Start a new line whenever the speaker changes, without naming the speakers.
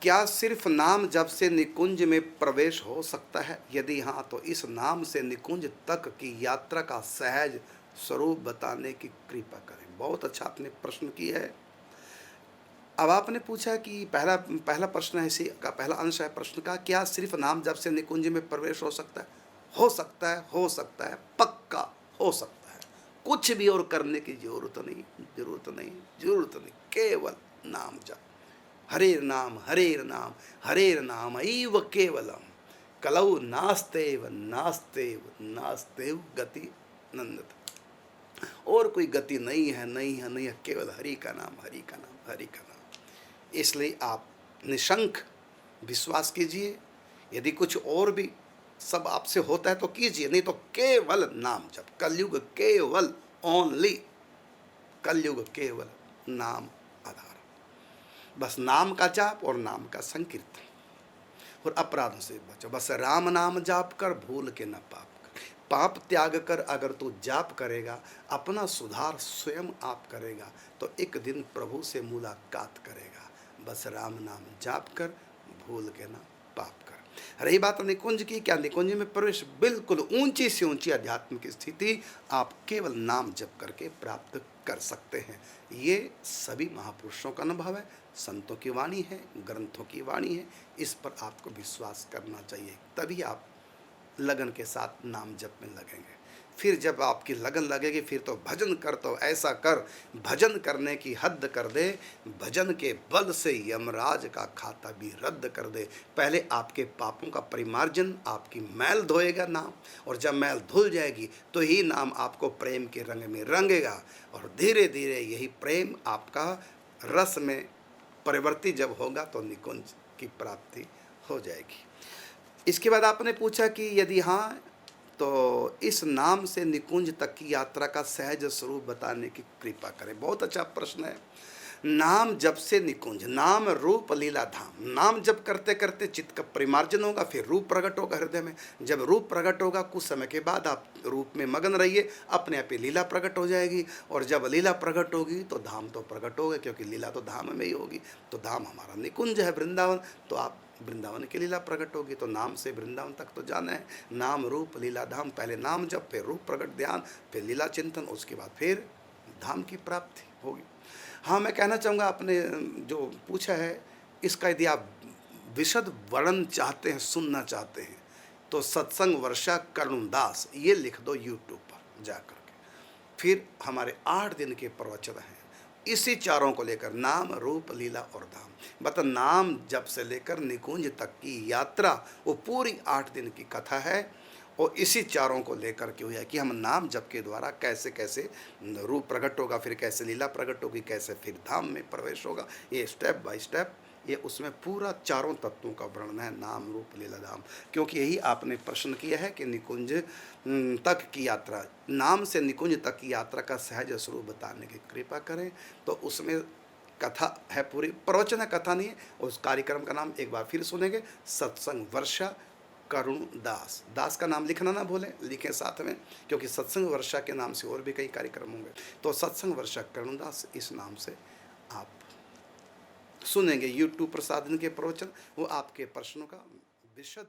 क्या सिर्फ नाम जप से निकुंज में प्रवेश हो सकता है? यदि हाँ, तो इस नाम से निकुंज तक की यात्रा का सहज स्वरूप बताने की कृपा करें। बहुत अच्छा आपने प्रश्न किया है। अब आपने पूछा कि पहला पहला प्रश्न है, इसी का पहला अंश है प्रश्न का, क्या सिर्फ नाम जप से निकुंज में प्रवेश हो सकता है? हो सकता है, हो सकता है, पक्का हो सकता है। कुछ भी और करने की जरूरत नहीं, जरूरत नहीं, जरूरत नहीं, केवल नाम जप। हरेर नाम, हरेर नाम एव केवलम, कलौ नास्तेव नास्तेव नास्तेव गति नंदत। और कोई गति नहीं है, नहीं है, नहीं है, केवल हरि का नाम, हरि का नाम, हरि का नाम। इसलिए आप निशंक विश्वास कीजिए। यदि कुछ और भी सब आपसे होता है तो कीजिए, नहीं तो केवल नाम जप। कलयुग केवल, ओनली कलयुग केवल नाम आधार। बस नाम का जाप और नाम का संकीर्तन, और अपराधों से बचो। बस राम नाम जाप कर, भूल के न पाप कर। पाप त्याग कर अगर तू जाप करेगा, अपना सुधार स्वयं आप करेगा, तो एक दिन प्रभु से मुलाकात करेगा। बस राम नाम जाप कर, भूल के न पाप कर। रही बात निकुंज की, क्या निकुंज में प्रवेश? बिल्कुल ऊंची से ऊंची आध्यात्मिक स्थिति आप केवल नाम जप करके प्राप्त कर सकते हैं। ये सभी महापुरुषों का अनुभव है, संतों की वाणी है, ग्रंथों की वाणी है। इस पर आपको विश्वास करना चाहिए, तभी आप लगन के साथ नाम जप में लगेंगे। फिर जब आपकी लगन लगेगी, फिर तो भजन कर, तो ऐसा कर भजन करने की हद कर दे, भजन के बल से यमराज का खाता भी रद्द कर दे। पहले आपके पापों का परिमार्जन, आपकी मैल धोएगा नाम, और जब मैल धुल जाएगी तो ही नाम आपको प्रेम के रंग में रंगेगा, और धीरे धीरे यही प्रेम आपका रस में परिवर्तित जब होगा तो निकुंज की प्राप्ति हो जाएगी। इसके बाद आपने पूछा कि यदि हाँ, तो इस नाम से निकुंज तक की यात्रा का सहज स्वरूप बताने की कृपा करें। बहुत अच्छा प्रश्न है। नाम जप से निकुंज, नाम रूप लीला धाम। नाम जप करते करते चित्त का परिमार्जन होगा, फिर रूप प्रकट होगा हृदय में। जब रूप प्रकट होगा, कुछ समय के बाद आप रूप में मगन रहिए, अपने आप ही लीला प्रकट हो जाएगी। और जब लीला प्रकट होगी तो धाम तो प्रकट होगा, क्योंकि लीला तो धाम में ही होगी। तो धाम हमारा निकुंज है वृंदावन, तो आप वृंदावन की लीला प्रकट होगी। तो नाम से वृंदावन तक तो जाना है। नाम रूप लीला धाम, पहले नाम जप, फिर रूप प्रकट ध्यान, फिर लीला चिंतन, उसके बाद फिर धाम की प्राप्ति होगी। हाँ, मैं कहना चाहूँगा, आपने जो पूछा है, इसका यदि आप विशद वर्णन चाहते हैं, सुनना चाहते हैं, तो सत्संग वर्षा करुणदास ये लिख दो यूट्यूब पर जा कर के। फिर हमारे 8 दिन के प्रवचन हैं इसी चारों को लेकर, नाम रूप लीला और धाम। मतलब नाम जब से लेकर निकुंज तक की यात्रा, वो पूरी 8 दिन की कथा है, और इसी चारों को लेकर के हुआ है कि हम नाम जप के द्वारा कैसे कैसे रूप प्रकट होगा, फिर कैसे लीला प्रकट होगी, कैसे फिर धाम में प्रवेश होगा। ये स्टेप बाय स्टेप, ये उसमें पूरा चारों तत्वों का वर्णन है, नाम रूप लीला धाम। क्योंकि यही आपने प्रश्न किया है कि निकुंज तक की यात्रा, नाम से निकुंज तक की यात्रा का सहज स्वरूप बताने की कृपा करें। तो उसमें कथा है, पूरी प्रवचन है, कथा नहीं है। उस कार्यक्रम का नाम एक बार फिर सुनेंगे, सत्संग वर्षा करुण दास। दास का नाम लिखना ना भूलें, लिखें साथ में, क्योंकि सत्संग वर्षा के नाम से और भी कई कार्यक्रम होंगे। तो सत्संग वर्षा करुण दास, इस नाम से आप सुनेंगे यूट्यूब प्रसाधन के प्रवचन। वो आपके प्रश्नों का विशद